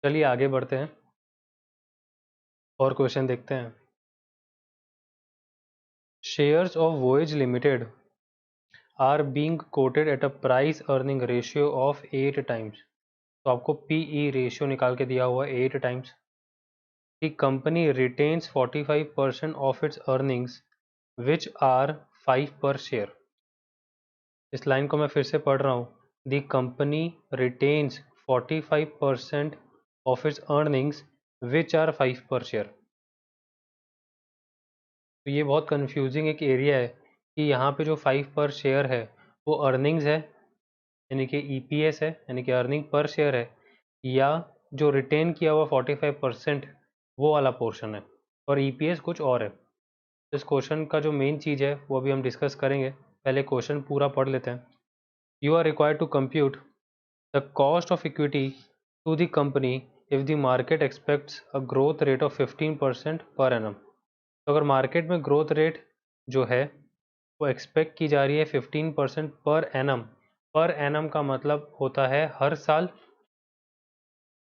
चलिए आगे बढ़ते हैं और क्वेश्चन देखते हैं। Shares of Voyage limited are being quoted at a price earning ratio of 8 times. तो आपको पीई रेशियो निकाल के दिया हुआ है 8 times. The company retains 45% of its earnings which are 5 per share. इस लाइन को मैं फिर से पढ़ रहा हूँ। The company retains 45% of its earnings which are 5 per share. तो ये बहुत कंफ्यूजिंग एक एरिया है कि यहाँ पे जो 5 पर शेयर है वो अर्निंग्स है, यानी कि ईपीएस है, यानी कि अर्निंग पर शेयर है, या जो रिटेन किया हुआ 45% वो वाला पोर्शन है, और ईपीएस कुछ और है। इस क्वेश्चन का जो मेन चीज़ है वो अभी हम डिस्कस करेंगे। पहले क्वेश्चन पूरा पढ़ लेते हैं। You are required to compute the cost of equity to the company if the market expects a growth rate of 15% per annum. तो अगर मार्केट में ग्रोथ रेट जो है वो एक्सपेक्ट की जा रही है 15% पर एनम। पर एनम का मतलब होता है हर साल,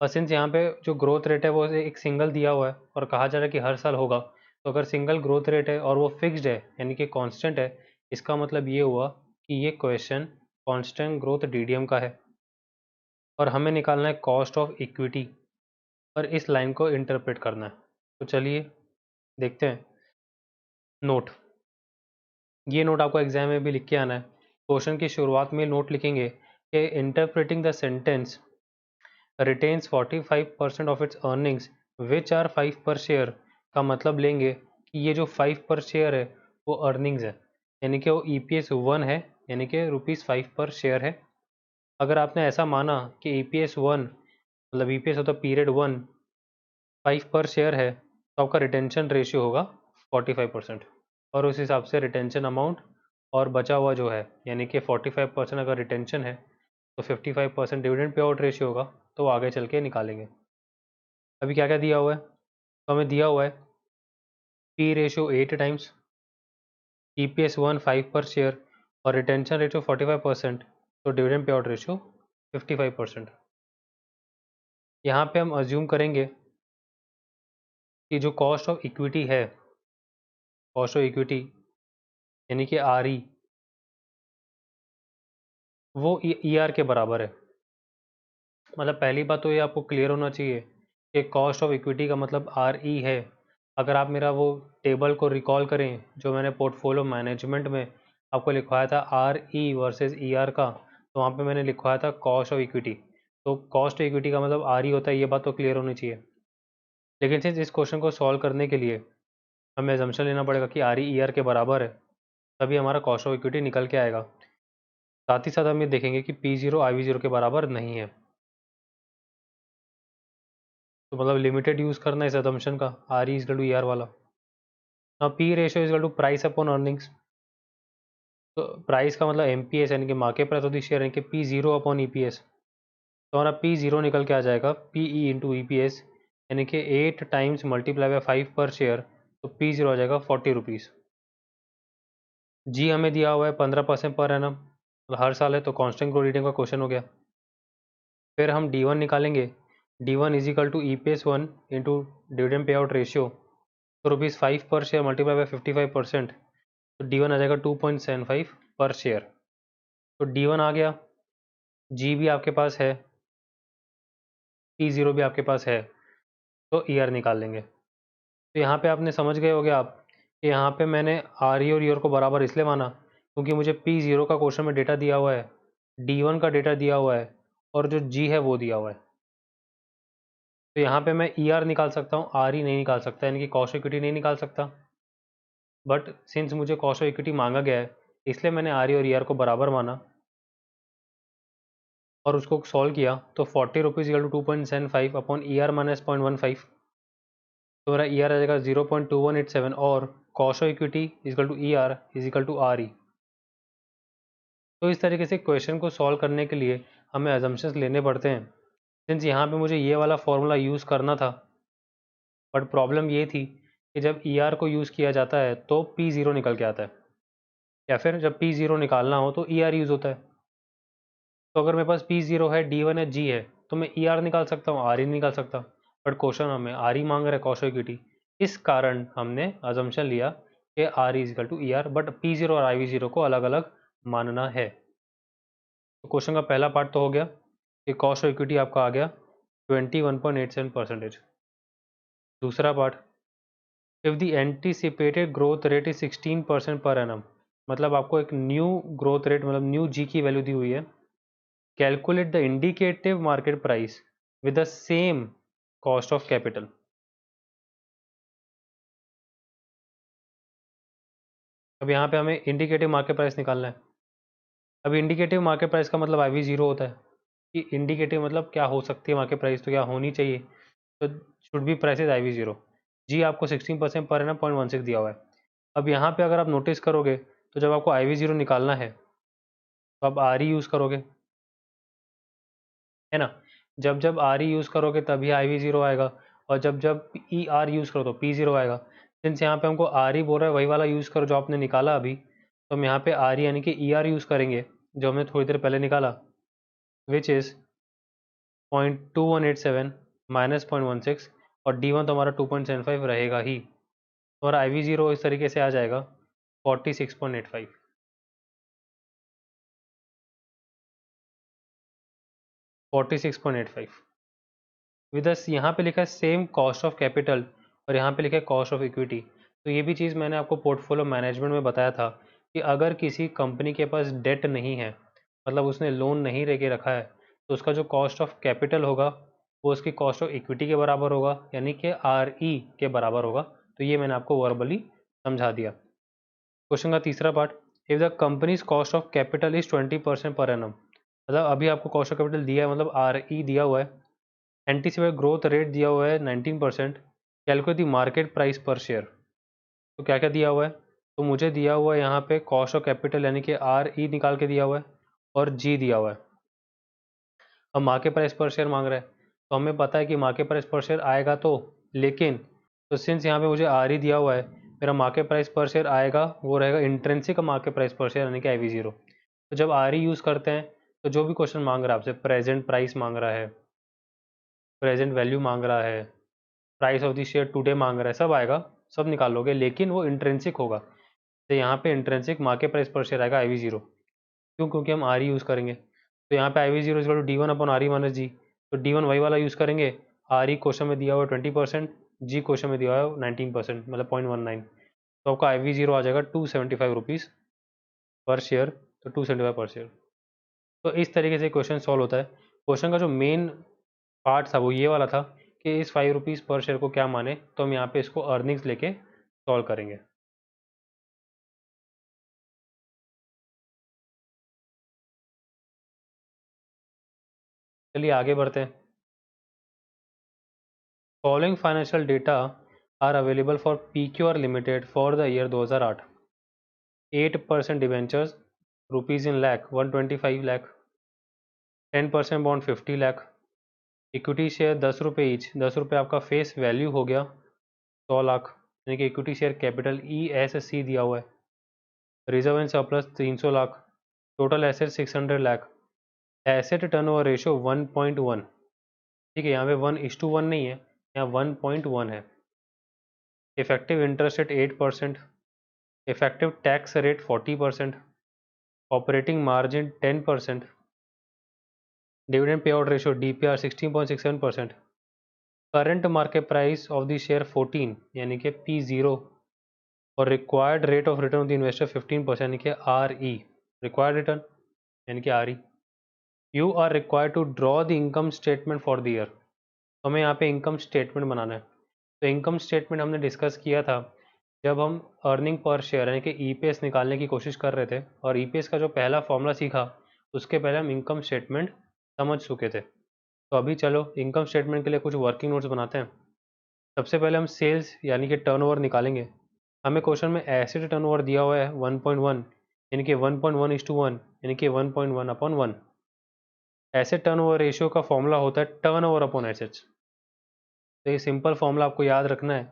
और सिंस यहाँ पे जो ग्रोथ रेट है वो एक सिंगल दिया हुआ है और कहा जा रहा है कि हर साल होगा, तो अगर सिंगल ग्रोथ रेट है और वो फिक्स्ड है यानी कि कांस्टेंट है, इसका मतलब ये हुआ कि ये क्वेश्चन कांस्टेंट ग्रोथ डीडीएम का है और हमें निकालना है कॉस्ट ऑफ इक्विटी और इस लाइन को इंटरप्रेट करना है। तो चलिए देखते हैं। नोट, ये नोट आपको एग्जाम में भी लिख के आना है। क्वेश्चन की शुरुआत में नोट लिखेंगे कि interpreting the sentence retains 45% of its earnings which are 5 per share का मतलब लेंगे कि ये जो 5 पर शेयर है वो अर्निंग्स है, यानी कि वो ईपीएस 1 है, यानी कि ₹5 पर शेयर है। अगर आपने ऐसा माना कि ईपीएस 1 मतलब ईपीएस होता पीरियड 1 5 पर शेयर है, तो आपका रिटेंशन रेशियो होगा 45%, और उस हिसाब से रिटेंशन अमाउंट और बचा हुआ जो है, यानी कि 45% अगर रिटेंशन है तो 55% डिविडेंड पे आउट रेशियो होगा, तो आगे चल के निकालेंगे। अभी क्या क्या दिया हुआ है, तो हमें दिया हुआ है P ratio 8 times, EPS 1 5 per share और रिटेंशन रेशियो 45%, तो डिविडेंड पे आउट रेशियो 55%। यहाँ पे हम अज्यूम करेंगे कि जो कॉस्ट ऑफ इक्विटी है, कॉस्ट ऑफ इक्विटी यानी कि आर ई, वो ई आर के बराबर है। मतलब पहली बात तो ये आपको क्लियर होना चाहिए कि कॉस्ट ऑफ इक्विटी का मतलब आर ई है। अगर आप मेरा वो टेबल को रिकॉल करें जो मैंने पोर्टफोलियो मैनेजमेंट में आपको लिखवाया था R E versus E R का, तो वहाँ पे मैंने लिखवाया था कॉस्ट ऑफ इक्विटी। तो कॉस्ट ऑफ इक्विटी का मतलब आर ई होता है, ये बात तो क्लियर होनी चाहिए। लेकिन सिंस इस क्वेश्चन को सॉल्व करने के लिए हमें एजम्पशन लेना पड़ेगा कि आर ई आर के बराबर है, तभी हमारा कॉस्ट ऑफ इक्विटी निकल के आएगा। साथ ही साथ हम ये देखेंगे कि पी जीरो आई वी जीरो के बराबर नहीं है, तो मतलब लिमिटेड यूज़ करना है इस एजम्पशन का, R E equal to E R वाला। Now P ratio equal to price upon earnings. तो प्राइस का मतलब एम पी एस यानी कि market price of the share, यानी कि P zero upon E P S. तो हमारा पी जीरो निकल के आ जाएगा P E into E P S, यानी कि 8 times multiply by 5 per share, तो पी जीरो आ जाएगा 40 रुपीज़। जी हमें दिया हुआ है 15% पर एनम, मतलब हर साल है, तो कांस्टेंट ग्रोथ रेटिंग का क्वेश्चन हो गया। फिर हम डी वन निकालेंगे। D one is equal to E P S 1 into dividend पे आउट रेशियो, तो ₹5 पर शेयर मल्टीप्लाई बाय 55%, तो डी वन आ जाएगा 2.75 पर शेयर। तो डी वन आ गया, जी भी आपके पास है, पी जीरो भी आपके पास है, तो ई आर निकाल लेंगे। तो यहाँ पे आपने समझ गए होगे आप कि यहाँ पे मैंने आर ई और ई आर को बराबर इसलिए माना क्योंकि मुझे पी जीरो का क्वेश्चन में डेटा दिया हुआ है, डी वन का डेटा दिया हुआ है, और जो जी है वो दिया हुआ है। तो यहाँ पे मैं ई आर निकाल सकता हूँ, आर ई नहीं निकाल सकता, यानी कि कॉस्ट इक्विटी नहीं निकाल सकता। बट सिंस मुझे कॉस्ट ऑफ इक्विटी मांगा गया है, इसलिए मैंने आर ई और ई आर को बराबर माना और उसको सॉल्व किया, तो 40 rupees equal to 2.75 upon E R minus 0.15, तो मेरा ई आर आ जाएगा 0.2187, और cost of equity is equal to E R is equal to R E. तो इस तरीके से क्वेश्चन को सॉल्व करने के लिए हमें अजम्पशंस लेने पड़ते हैं। सिंस यहाँ पे मुझे ये वाला फॉर्मूला यूज़ करना था, बट प्रॉब्लम ये थी कि जब ई आर को यूज़ किया जाता है तो पी ज़ीरो निकल के आता है, या फिर जब पी ज़ीरो निकालना हो तो ई आर यूज़ होता है। तो अगर मेरे पास पी ज़ीरो है, डी वन है, जी है, तो मैं ई आर निकाल सकता हूँ, आर ई निकाल सकता, बट क्वेश्चन हमें आर ई मांग रहा है कॉस्ट ऑफ इक्विटी, इस कारण हमने अजम्पशन लिया कि R E is equal to E R, but P zero और आई वी जीरो को अलग अलग मानना है। तो क्वेश्चन का पहला पार्ट तो हो गया कि कॉस्ट ऑफ इक्विटी आपका आ गया 21.87%। दूसरा part, if the anticipated growth rate is 16% per annum, मतलब आपको एक न्यू ग्रोथ रेट मतलब न्यू जी की वैल्यू दी हुई है, calculate the indicative market price with the same cost of capital. अब यहाँ पे हमें इंडिकेटिव मार्केट प्राइस निकालना है। अब इंडिकेटिव मार्केट प्राइस का मतलब आई जीरो होता है कि इंडिकेटिव मतलब क्या हो सकती है मार्केट प्राइस, तो क्या होनी चाहिए, तो should be prices I V zero. G आपको 16% पर एनम 0.16 दिया हुआ है। अब यहाँ पे अगर आप नोटिस करोगे तो जब आपको आई वी जीरो निकालना है तो आप आर ई यूज़ करोगे, है ना। जब जब आर ई यूज़ करोगे तभी आई वी जीरो आएगा, और जब जब ई आर यूज़ करो तो पी जीरो आएगा। सिंस यहाँ पे हमको आर ई बोल रहा है वही वाला यूज़ करो जो आपने निकाला अभी, तो हम यहाँ पे आर ई यानी कि ई आर यूज़ करेंगे जो हमने थोड़ी देर पहले निकाला, विच इज़ 0.2187 माइनस 0.16, और डी वन तो हमारा 2.75 रहेगा ही, तो हमारा आई वी जीरो इस तरीके से आ जाएगा 46.85। 46.85 विद यहाँ पे लिखा है सेम कॉस्ट ऑफ कैपिटल, और यहाँ पे लिखा है कॉस्ट ऑफ इक्विटी। तो ये भी चीज़ मैंने आपको पोर्टफोलियो मैनेजमेंट में बताया था कि अगर किसी कंपनी के पास डेट नहीं है, मतलब उसने लोन नहीं लेके रखा है, तो उसका जो कॉस्ट ऑफ कैपिटल होगा वो उसकी कॉस्ट ऑफ इक्विटी के बराबर होगा, यानी कि आर ई के बराबर होगा। तो ये मैंने आपको वर्बली समझा दिया। क्वेश्चन का तीसरा part, if the companies cost of capital is 20% per annum, मतलब अभी आपको कॉस्ट ऑफ कैपिटल दिया है, मतलब आर ई दिया हुआ है, एंटीसिपेटेड ग्रोथ रेट दिया हुआ है 19%, कैलकुलेट द मार्केट प्राइस पर शेयर। तो क्या क्या दिया हुआ है, तो मुझे दिया हुआ है यहाँ पे कॉस्ट ऑफ कैपिटल यानी कि आर ई निकाल के दिया हुआ है, और जी दिया हुआ है। अब मार्केट प्राइस पर शेयर मांग रहा है, तो हमें पता है कि मार्केट प्राइस पर शेयर आएगा, तो लेकिन तो सिंस यहाँ पे मुझे आर ई दिया हुआ है, मेरा मार्केट प्राइस पर शेयर आएगा वो रहेगा इंट्रिंसिक मार्केट प्राइस पर शेयर यानी कि आई वी जीरो। तो जब आर ई यूज़ करते हैं तो जो भी क्वेश्चन मांग रहा है आपसे, प्रेजेंट प्राइस मांग रहा है, प्रेजेंट वैल्यू मांग रहा है, price of the share today मांग रहा है, सब आएगा, सब निकाल लोगे, लेकिन वो इंट्रेंसिक होगा। तो यहाँ पे इंट्रेंसिक मार्केट प्राइस पर शेयर आएगा आई वी जीरो, क्यों, क्योंकि हम आर ई यूज़ करेंगे। तो यहाँ पे I V zero is D one upon R E minus G, तो डी वन वही वाला यूज़ करेंगे, आर ई क्वेश्चन में दिया हुआ 20%, जी क्वेश्चन में दिया हुआ है 19%, मतलब 0.19, तो आपका आई वी जीरो आ जाएगा 275 रुपीज़ पर शेयर, तो 275 पर शेयर। तो इस तरीके से क्वेश्चन सॉल्व होता है। क्वेश्चन का जो मेन पार्ट था वो ये वाला था कि इस 5 रुपीज़ पर शेयर को क्या माने, तो हम यहाँ पे इसको अर्निंग्स लेके सॉल्व करेंगे। चलिए आगे बढ़ते हैं। Following financial data are available for P Q R limited for the year 2008। 8% debentures rupees in lakh 125 lakh, 10% bond 50 lakh, equity share 10 रुपये ईच, 10 रुपये आपका फेस वैल्यू हो गया 100 लाख, यानी कि equity share capital E S C दिया हुआ है, reserve and surplus 300 lakh, total asset 600 lakh, asset turnover ratio 1.1। ठीक है, यहाँ पे 1:1 नहीं है, यहाँ 1.1 है। Effective interest rate 8%, effective tax rate 40%, operating margin 10%, dividend पे out ratio D P R 16.67%, current market price of the share 14 यानी कि पी जीरो, और required rate of return of the investor 15% यानी कि आर ई, रिक्वायर्ड रिटर्न यानी कि R E. You are required to draw the income statement for the year, तो हमें यहाँ पे इनकम स्टेटमेंट बनाना है। तो इनकम स्टेटमेंट हमने डिस्कस किया था जब हम अर्निंग पर शेयर यानी कि ईपीएस निकालने की कोशिश कर रहे थे, और ईपीएस का जो पहला फॉर्मूला सीखा उसके पहले हम इनकम स्टेटमेंट समझ चुके थे। तो अभी चलो इनकम स्टेटमेंट के लिए कुछ वर्किंग नोट्स बनाते हैं। सबसे पहले हम सेल्स यानी कि टर्नओवर निकालेंगे। हमें क्वेश्चन में एसेट टर्नओवर दिया हुआ है 1.1, यानी कि 1.1:1, यानी कि 1.1/1। एसेट टर्नओवर रेशियो का फॉर्मूला होता है टर्नओवर अपॉन एसेट्स। तो ये सिंपल फॉर्मूला आपको याद रखना है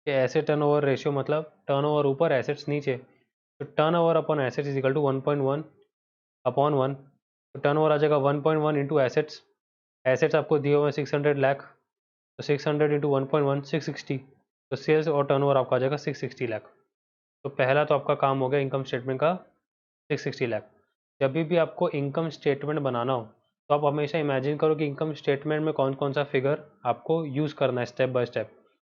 कि एसेट टर्नओवर रेशियो मतलब टर्नओवर ऊपर एसेट्स नीचे, तो turnover upon assets is equal to 1.1/1। तो टर्नओवर आ जाएगा 1.1 इंटू एसेट्स, एसेट्स आपको दिए हुए हैं 600 लाख, तो 600 इंटू 1.1 660, तो सेल्स और टर्नओवर आपका आ जाएगा 660 लाख। तो पहला तो आपका काम हो गया इनकम स्टेटमेंट का 660 लाख। जब भी आपको इनकम स्टेटमेंट बनाना हो तो आप हमेशा इमेजिन करो कि इनकम स्टेटमेंट में कौन कौन सा फिगर आपको यूज़ करना है स्टेप बाय स्टेप,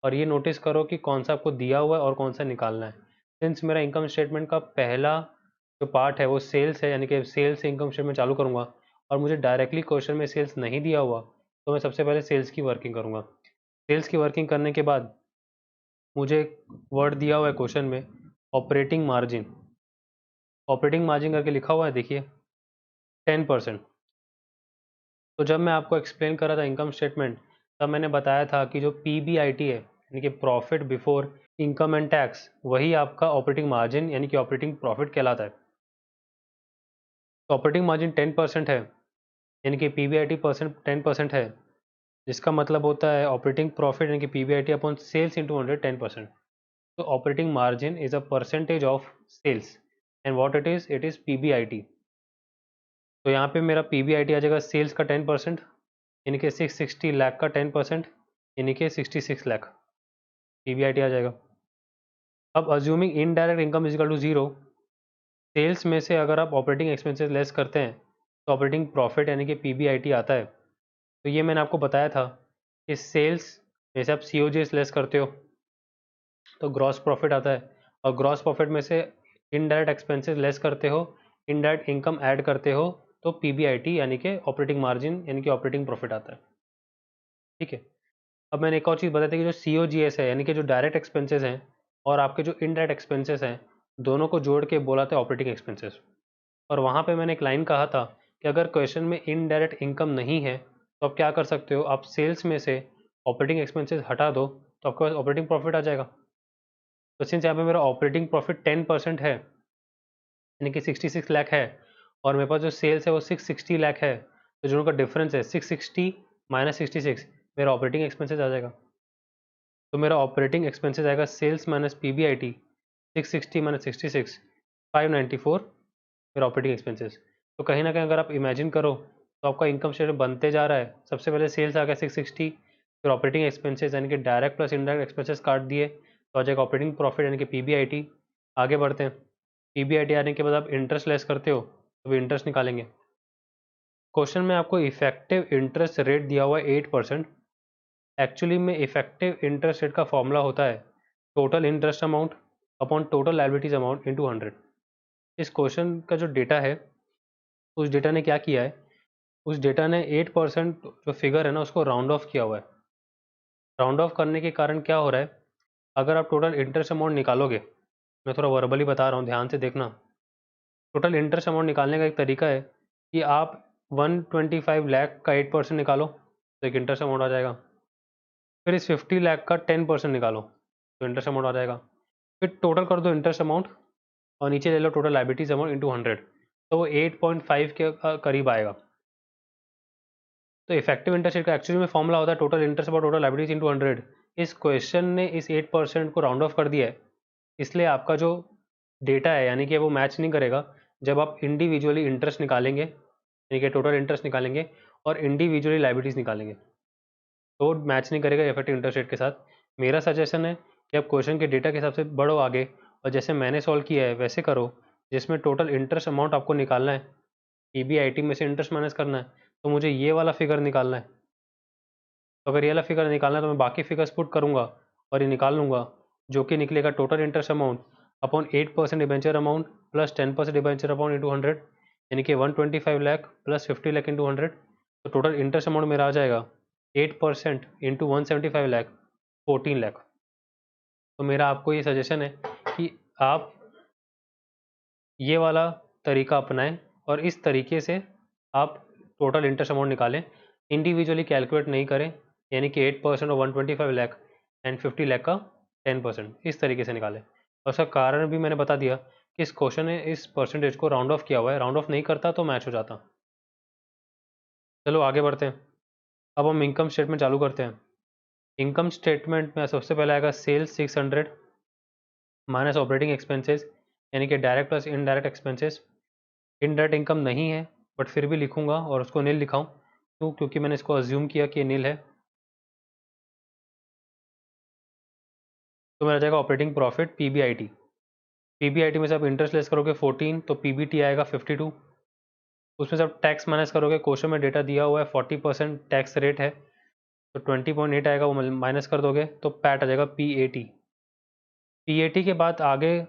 और ये नोटिस करो कि कौन सा आपको दिया हुआ है और कौन सा निकालना है। सिंस मेरा इनकम स्टेटमेंट का पहला जो पार्ट है वो सेल्स है, यानी कि सेल्स से इनकम स्टेटमेंट चालू करूँगा, और मुझे डायरेक्टली क्वेश्चन में सेल्स नहीं दिया हुआ, तो मैं सबसे पहले सेल्स की वर्किंग करूँगा। सेल्स की वर्किंग करने के बाद मुझे एक वर्ड दिया हुआ है क्वेश्चन में, ऑपरेटिंग मार्जिन। ऑपरेटिंग मार्जिन करके लिखा हुआ है, देखिए 10%। तो जब मैं आपको एक्सप्लेन कर रहा था इनकम स्टेटमेंट, तब मैंने बताया था कि जो पीबीआईटी है यानी कि profit before income and tax, वही आपका ऑपरेटिंग मार्जिन यानी कि ऑपरेटिंग प्रॉफिट कहलाता है। तो ऑपरेटिंग मार्जिन 10% है, यानी कि पीबीआईटी परसेंट 10% है, जिसका मतलब होता है ऑपरेटिंग प्रॉफिट यानी कि पीबीआईटी अपॉन सेल्स इंटू 100 10%। तो operating margin is a percentage of sales and what it is PBIT. तो यहाँ पे मेरा पीबीआईटी आ जाएगा सेल्स का 10%, यानी कि 660 लाख का 10%, यानी कि 66 लाख पीबीआईटी आ जाएगा। अब assuming indirect income is equal to zero, sales में से अगर आप ऑपरेटिंग एक्सपेंसेस लेस करते हैं तो ऑपरेटिंग प्रॉफिट यानी कि पीबीआईटी आता है। तो ये मैंने आपको बताया था कि सेल्स में से आप सीओजीएस लेस करते हो तो ग्रॉस प्रॉफिट आता है, और ग्रॉस प्रॉफिट में से इनडायरेक्ट एक्सपेंसेस लेस करते हो, इनडायरेक्ट इनकम ऐड करते हो, तो पीबीआईटी यानी कि ऑपरेटिंग मार्जिन यानी कि ऑपरेटिंग प्रॉफिट आता है। ठीक है। अब मैंने एक और चीज़ बताई थी कि जो सीओजीएस है यानी कि जो डायरेक्ट एक्सपेंसेस हैं और आपके जो इनडायरेक्ट एक्सपेंसेस हैं, दोनों को जोड़ के बोला था ऑपरेटिंग एक्सपेंसेस। और वहाँ पे मैंने एक लाइन कहा था कि अगर क्वेश्चन में इनडायरेक्ट इनकम नहीं है तो आप क्या कर सकते हो, आप सेल्स में से ऑपरेटिंग एक्सपेंसेस हटा दो तो आपके पास ऑपरेटिंग प्रॉफिट आ जाएगा। तो सिंस यहाँ पे मेरा ऑपरेटिंग प्रॉफिट 10% है यानी कि 66 लाख है, और मेरे पास जो सेल्स है वो 660 लाख है, तो दोनों का डिफरेंस है 660 माइनस 66, मेरा ऑपरेटिंग एक्सपेंसेस आ जाएगा। तो मेरा ऑपरेटिंग एक्सपेंसेस आएगा सेल्स माइनस पीबीआईटी 660 माइनस 66 594, मेरा ऑपरेटिंग एक्सपेंसेस। तो कहीं ना कहीं अगर आप इमेजिन करो तो आपका इनकम स्टेटमेंट बनते जा रहा है, सबसे पहले सेल्स आ गया 660, फिर ऑपरेटिंग एक्सपेंसेस यानी कि डायरेक्ट प्लस इनडायरेक्ट एक्सपेंसेस काट दिए तो आ जाएगा ऑपरेटिंग प्रॉफिट यानी कि पीबीआईटी। आगे बढ़ते हैं, पीबीआईटी आने के बाद आप इंटरेस्ट लेस करते हो तो भी इंटरेस्ट निकालेंगे। क्वेश्चन में आपको इफेक्टिव इंटरेस्ट रेट दिया हुआ है 8%। एक्चुअली में इफेक्टिव इंटरेस्ट रेट का फॉर्मूला होता है total interest amount upon total liabilities amount into 100। इस क्वेश्चन का जो डेटा है उस डेटा ने क्या किया है, उस डेटा ने 8% जो फिगर है ना उसको राउंड ऑफ किया हुआ है। राउंड ऑफ करने के कारण क्या हो रहा है, अगर आप टोटल इंटरेस्ट अमाउंट निकालोगे, मैं थोड़ा वर्बली बता रहा हूँ ध्यान से देखना। टोटल इंटरेस्ट अमाउंट निकालने का एक तरीका है कि आप 125 लाख का 8% निकालो तो एक इंटरेस्ट अमाउंट आ जाएगा, फिर इस 50 लाख का 10% निकालो तो इंटरेस्ट अमाउंट आ जाएगा, फिर टोटल कर दो इंटरेस्ट अमाउंट और नीचे ले लो टोटल लायबिलिटीज अमाउंट इंटू 100, तो वो 8.5 के करीब आएगा। तो इफेक्टिव इंटरेस्ट रेट का एक्चुअली में फॉर्मूला होता है total interest upon total liabilities into 100। इस क्वेश्चन ने इस 8% को राउंड ऑफ कर दिया है, इसलिए आपका जो डेटा है यानी कि वो मैच नहीं करेगा जब आप इंडिविजुअली इंटरेस्ट निकालेंगे यानी कि टोटल इंटरेस्ट निकालेंगे और इंडिविजुअली लायबिलिटीज निकालेंगे, तो मैच नहीं करेगा इफेक्टिव इंटरेस्ट रेट के साथ। मेरा सजेशन है कि आप क्वेश्चन के डेटा के हिसाब से बढ़ो आगे, और जैसे मैंने सॉल्व किया है वैसे करो, जिसमें टोटल इंटरेस्ट अमाउंट आपको निकालना है, पीबीआईटी में से इंटरेस्ट माइनस करना है, तो मुझे ये वाला फिगर निकालना है। तो अगर ये वाला फिगर निकालना है तो मैं बाकी फिगर्स पुट करूँगा और ये निकाल लूँगा, जो कि निकलेगा total interest amount upon 8% debenture amount plus 10% debenture amount into 100, यानी कि 125 लाख प्लस 50 लाख इंटू 100। तो टोटल इंटरेस्ट अमाउंट मेरा आ जाएगा 8% इंटू 175 लाख 14 लाख। तो मेरा आपको ये सजेशन है कि आप ये वाला तरीका अपनाएं और इस तरीके से आप टोटल इंटरेस्ट अमाउंट निकालें, इंडिविजुअली कैलकुलेट नहीं करें, यानी कि 8% और 125 लाख एंड 50 लाख का 10%, इस तरीके से निकालें। और उसका कारण भी मैंने बता दिया कि इस क्वेश्चन ने इस परसेंटेज को राउंड ऑफ किया हुआ है, राउंड ऑफ नहीं करता तो मैच हो जाता। चलो आगे बढ़ते हैं, अब हम इनकम स्टेटमेंट चालू करते हैं। इनकम स्टेटमेंट में सबसे पहले आएगा सेल्स 600 माइनस ऑपरेटिंग एक्सपेंसेस यानी कि direct plus indirect expenses. Indirect income नहीं है बट फिर भी लिखूंगा और उसको नील लिखाऊं क्योंकि मैंने इसको अज्यूम किया कि नील है, तो मेरा जाएगा ऑपरेटिंग प्रॉफिट पीबीआईटी। पीबीआईटी में से आप इंटरेस्ट लेस करोगे 14, तो पीबीटी आएगा 52। उसमें से आप टैक्स माइनस करोगे, क्वेश्चन में डेटा दिया हुआ है 40% टैक्स रेट है, तो 20.8 आएगा, वो माइनस कर दोगे तो पैट आ जाएगा पीएटी। पीएटी के बाद आगे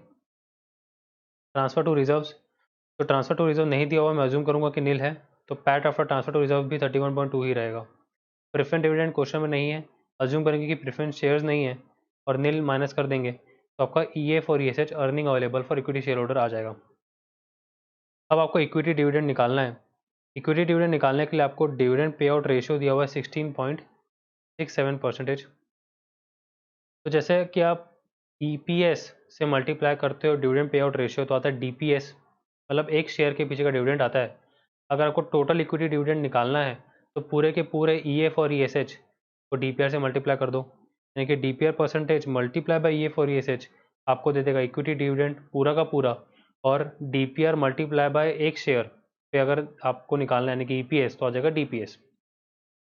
ट्रांसफर टू रिजर्व्स, तो ट्रांसफर टू रिजर्व नहीं दिया हुआ, मैं अज्यूम करूंगा कि नील है, तो PAT after transfer to reserve भी 31.2 ही रहेगा। प्रेफरेंस डिविडेंड क्वेश्चन में नहीं है, अज्यूम करेंगे कि प्रेफरेंस शेयर्स नहीं है और नील माइनस कर देंगे, तो आपका ईएफ और ESH earning available for equity shareholder आ जाएगा। अब आपको इक्विटी डिविडेंड निकालना है। इक्विटी डिविडेंड निकालने के लिए आपको डिविडेंड पे आउट रेशियो दिया हुआ है 16.67%। तो जैसे कि आप ईपीएस से मल्टीप्लाई करते हो डिविडेंड पे आउट रेशियो, तो आता है डीपीएस, मतलब एक शेयर के पीछे का डिविडेंड आता है। अगर आपको टोटल इक्विटी डिविडेंड निकालना है तो पूरे के पूरे ईएफ और ईएसएच को डीपीआर से मल्टीप्लाई कर दो, यानी कि DPR percentage multiply by EF और ईएसएच आपको दे देगा इक्विटी डिविडेंड पूरा का पूरा, और डीपीआर मल्टीप्लाई बाय एक शेयर पे अगर आपको निकालना है यानी कि ईपीएस, तो आ जाएगा डीपीएस।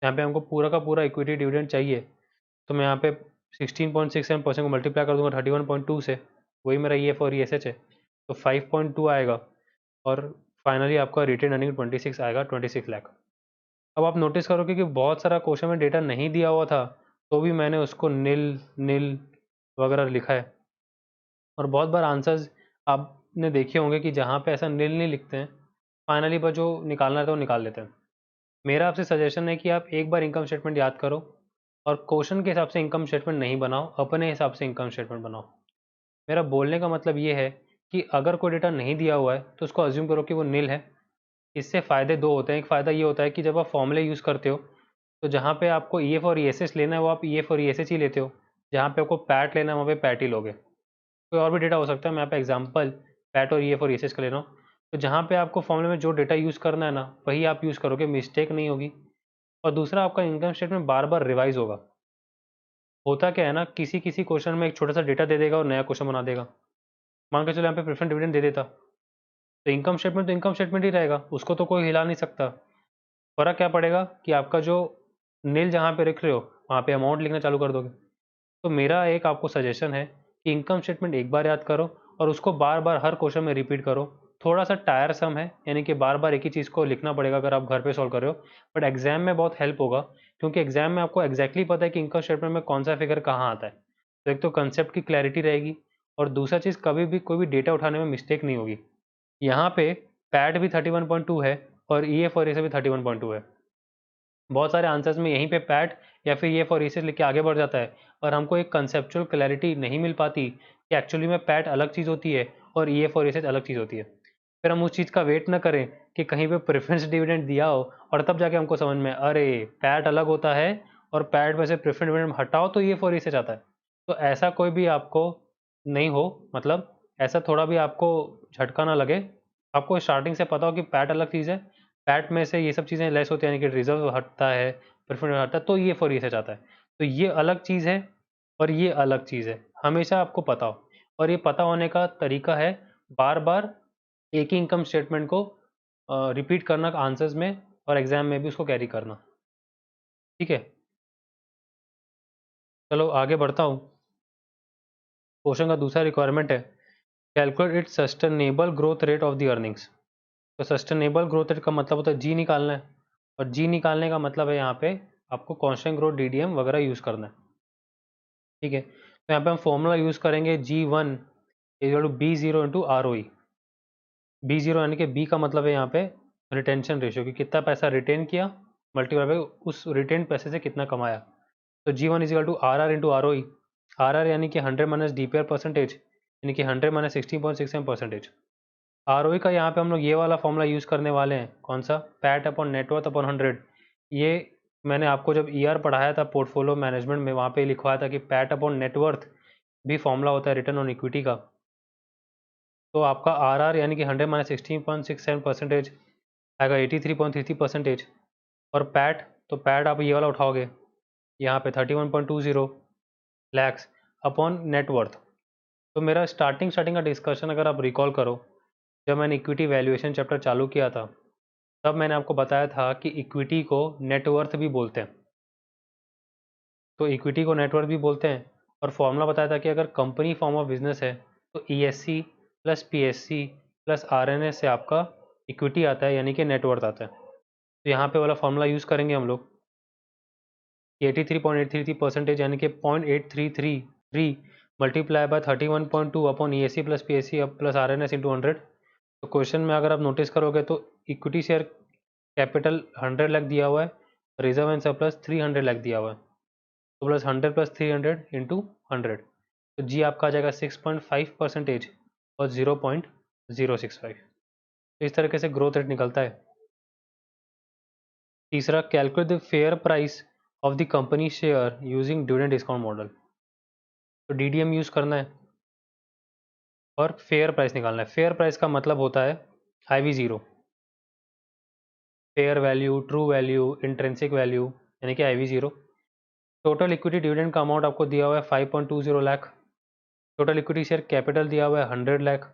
यहाँ पे हमको पूरा का पूरा इक्विटी डिविडेंड चाहिए, तो मैं यहाँ पे 16.67% को मल्टीप्लाई कर दूंगा 31.2 से, वही मेरा ईएफ और ईएसएच है, तो 5.2 आएगा, और फाइनली आपका रिटेन अर्निंग 26 आएगा, 26 लाख। अब आप नोटिस करोगे कि बहुत सारा क्वेश्चन में डेटा नहीं दिया हुआ था, तो भी मैंने उसको नील नील वगैरह लिखा है। और बहुत बार आंसर्स आपने देखे होंगे कि जहाँ पे ऐसा नील नहीं लिखते हैं, फाइनली बस जो निकालना रहता है वो निकाल लेते हैं। मेरा आपसे सजेशन है कि आप एक बार इनकम स्टेटमेंट याद करो और क्वेश्चन के हिसाब से इनकम स्टेटमेंट नहीं बनाओ, अपने हिसाब से इनकम स्टेटमेंट बनाओ। मेरा बोलने का मतलब ये है कि अगर कोई डेटा नहीं दिया हुआ है तो उसको अज्यूम करो कि वो नील है। इससे फ़ायदे दो होते हैं। एक फ़ायदा ये होता है कि जब आप फॉर्मूले यूज़ करते हो, तो जहाँ पे आपको ईएफ और ईएसएच लेना है वो आप ईएफ और ईएसएच ही लेते हो, जहाँ पे आपको पैट लेना है वहाँ पे पैट ही लोगे। कोई और भी डेटा हो सकता है, मैं यहाँ पे एग्जांपल पैट और ईएफ और ईएसएच का ले रहा हूँ। तो जहाँ पे आपको फॉर्मूले में जो डेटा यूज़ करना है ना, वही आप यूज़ करोगे, मिस्टेक नहीं होगी। और दूसरा, आपका इनकम स्टेटमेंट बार बार रिवाइज होगा। होता क्या है ना, किसी किसी क्वेश्चन में एक छोटा सा डेटा दे देगा और नया क्वेश्चन बना देगा। मान के चलो यहाँ पे प्रेफरेंस डिविडेंड दे देता, तो इनकम स्टेटमेंट ही रहेगा, उसको तो कोई हिला नहीं सकता। फर्क क्या पड़ेगा कि आपका जो नील जहाँ पे लिख रहे हो वहाँ पे अमाउंट लिखना चालू कर दोगे। तो मेरा एक आपको सजेशन है कि इनकम स्टेटमेंट एक बार याद करो और उसको बार बार हर क्वेश्चन में रिपीट करो। थोड़ा सा टायरसम है, यानी कि बार बार एक ही चीज़ को लिखना पड़ेगा अगर आप घर पे सॉल्व कर रहे हो, बट एग्जाम में बहुत हेल्प होगा, क्योंकि एग्जाम में आपको एग्जैक्टली पता है कि इनकम स्टेटमेंट में कौन सा फिगर कहाँ आता है। तो एक तो कंसेप्ट की क्लैरिटी रहेगी, और दूसरा चीज़, कभी भी कोई भी डेटा उठाने में मिस्टेक नहीं होगी। यहाँ पे पैट भी 31.2 है और ईएफ और इसे भी 31.2 है। बहुत सारे आंसर्स में यहीं पे पैट या फिर ये फॉर इसे लिख के आगे बढ़ जाता है, और हमको एक कंसेप्चुअल क्लैरिटी नहीं मिल पाती कि एक्चुअली में पैट अलग चीज़ होती है और ये फॉर इसे अलग चीज़ होती है। फिर हम उस चीज़ का वेट ना करें कि कहीं पे प्रेफरेंस डिविडेंड दिया हो और तब जाके हमको समझ में अरे पैट अलग होता है और पैट में से प्रेफरेंस डिविडेंड हटाओ तो ये फॉर इसे आता है। तो ऐसा कोई भी आपको नहीं हो, मतलब ऐसा थोड़ा भी आपको झटका ना लगे। आपको स्टार्टिंग से पता हो कि पैट अलग चीज़ है, पैट में से ये सब चीज़ें लेस होती हैं, यानी कि रिजर्व हटता है, प्रेफरेंस हटता है, तो ये फॉर ईएसएच आता है। तो ये अलग चीज़ है और ये अलग चीज़ है, हमेशा आपको पता हो। और ये पता होने का तरीका है बार बार एक ही इनकम स्टेटमेंट को रिपीट करना आंसर्स में, और एग्जाम में भी उसको कैरी करना। ठीक है, चलो आगे बढ़ता हूँ। क्वेश्चन का दूसरा रिक्वायरमेंट है, calculate it sustainable growth rate of the earnings. तो सस्टेनेबल ग्रोथ रेट का मतलब होता है जी निकालना है, और जी निकालने का मतलब है यहाँ पे आपको कांस्टेंट ग्रोथ डीडीएम वगैरह यूज़ करना है। ठीक है, तो यहाँ पे हम फॉर्मूला यूज़ करेंगे G1 equal to B0 into ROE। B0 यानी कि B का मतलब है यहाँ पे रिटेंशन रेशियो, कि कितना पैसा रिटेन किया मल्टीप्लाई बाय उस रिटेन पैसे से कितना कमाया। तो G1 is equal to RR into ROE। RR यानी कि 100 माइनस DPR परसेंटेज, यानी कि 100 माइनस 16.67%। ROE का यहाँ पे हम लोग ये वाला फॉर्मूला यूज़ करने वाले हैं, कौन सा, पैट अपॉन नेटवर्थ अपॉन 100। ये मैंने आपको जब ईआर पढ़ाया था पोर्टफोलियो मैनेजमेंट में, वहाँ पे लिखवाया था कि पैट अपॉन नेटवर्थ भी फॉर्मूला होता है रिटर्न ऑन इक्विटी का। तो आपका RR यानी कि 100 माइनस 16.67% आएगा 83.33%। और पैट, तो पैट आप ये वाला उठाओगे यहाँ पे 31.20 लैक्स अपॉन नेटवर्थ। तो मेरा स्टार्टिंग का डिस्कशन अगर आप रिकॉल करो, जब मैंने इक्विटी वैल्यूएशन चैप्टर चालू किया था, तब मैंने आपको बताया था कि इक्विटी को नेटवर्थ भी बोलते हैं। तो इक्विटी को नेटवर्थ भी बोलते हैं, और फॉर्मूला बताया था कि अगर कंपनी फॉर्म ऑफ बिजनेस है तो ESC plus PSC plus RNS से आपका इक्विटी आता है, यानी कि नेटवर्थ आता है। तो यहाँ पे वाला फॉर्मूला यूज़ करेंगे हम लोग, 83.833% यानी कि 0.8333 multiply by 31.2 upon ESC plus PSC plus RNS into 100। तो क्वेश्चन में अगर आप नोटिस करोगे तो इक्विटी शेयर कैपिटल 100 लाख दिया हुआ है, रिजर्व एंड सरप्लस 300 लाख दिया हुआ है, तो प्लस 100 प्लस 300 इंटू 100, तो जी आपका आ जाएगा 6.5% और 0.065। तो इस तरीके से ग्रोथ रेट निकलता है। तीसरा, calculate the fair price of the company share using dividend discount model. तो डीडीएम यूज़ करना है और फेयर प्राइस निकालना है। फेयर प्राइस का मतलब होता है IV0, fair value, true value, intrinsic value, यानी कि IV0। टोटल इक्विटी डिविडेंड का अमाउंट आपको दिया हुआ है 5.20 lakh. Total equity share capital दिया हुआ है 100 लाख।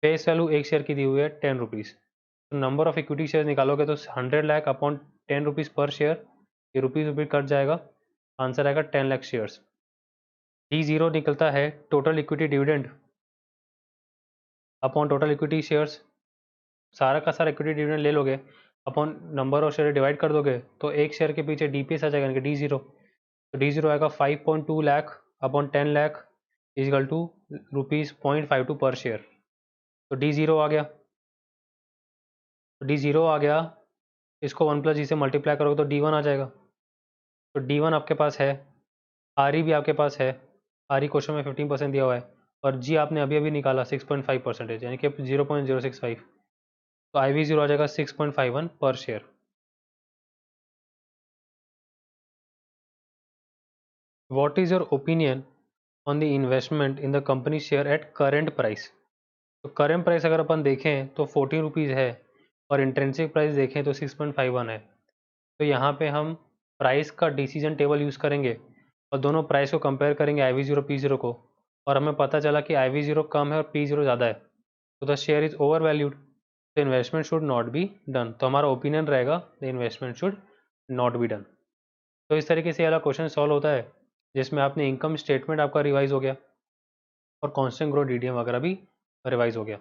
फेस वैल्यू एक शेयर की दी हुई है 10 रुपीज़। तो नंबर ऑफ इक्विटी शेयर निकालोगे तो 100 लाख अपॉन 10 रुपीज़ पर शेयर, ये रुपीज़ कट जाएगा, आंसर आएगा 10 लाख शेयर्स। D0 निकलता है total equity dividend upon total equity shares. सारा का सारा इक्विटी डिविडेंड ले लोगे, upon number of share divide कर दोगे, तो एक शेयर के पीछे DPS आ जाएगा, यानी कि D0। तो D0 आएगा 5.2 lakh upon 10 lakh is equal to ₹0.52 per share. तो D0 आ गया। तो D0 आ गया, इसको 1 + G से मल्टीप्लाई करोगे तो D1 आ जाएगा। तो D1 आपके पास है, RE भी आपके पास है, RE क्वेश्चन में 15% दिया हुआ है, और G आपने अभी अभी निकाला 6.5%, यानी कि 0.065। तो IV0 आ जाएगा 6.51 पर share. What is your opinion on the investment in the company share at current price? तो करेंट प्राइस अगर अपन देखें तो 14 रुपीज़ है, और इंट्रेंसिक प्राइस देखें तो 6.51 है। तो यहाँ पे हम प्राइस का डिसीजन टेबल यूज़ करेंगे और दोनों प्राइस को कंपेयर करेंगे IV0 P0 को, और हमें पता चला कि IV0 कम है और P0 ज़्यादा है, तो the share is over valued, the investment should not be done. तो हमारा ओपिनियन रहेगा the investment should not be done. तो इस तरीके से ये वाला क्वेश्चन सॉल्व होता है, जिसमें आपने इनकम स्टेटमेंट आपका रिवाइज हो गया और कांस्टेंट ग्रोथ DDM वगैरह भी रिवाइज हो गया।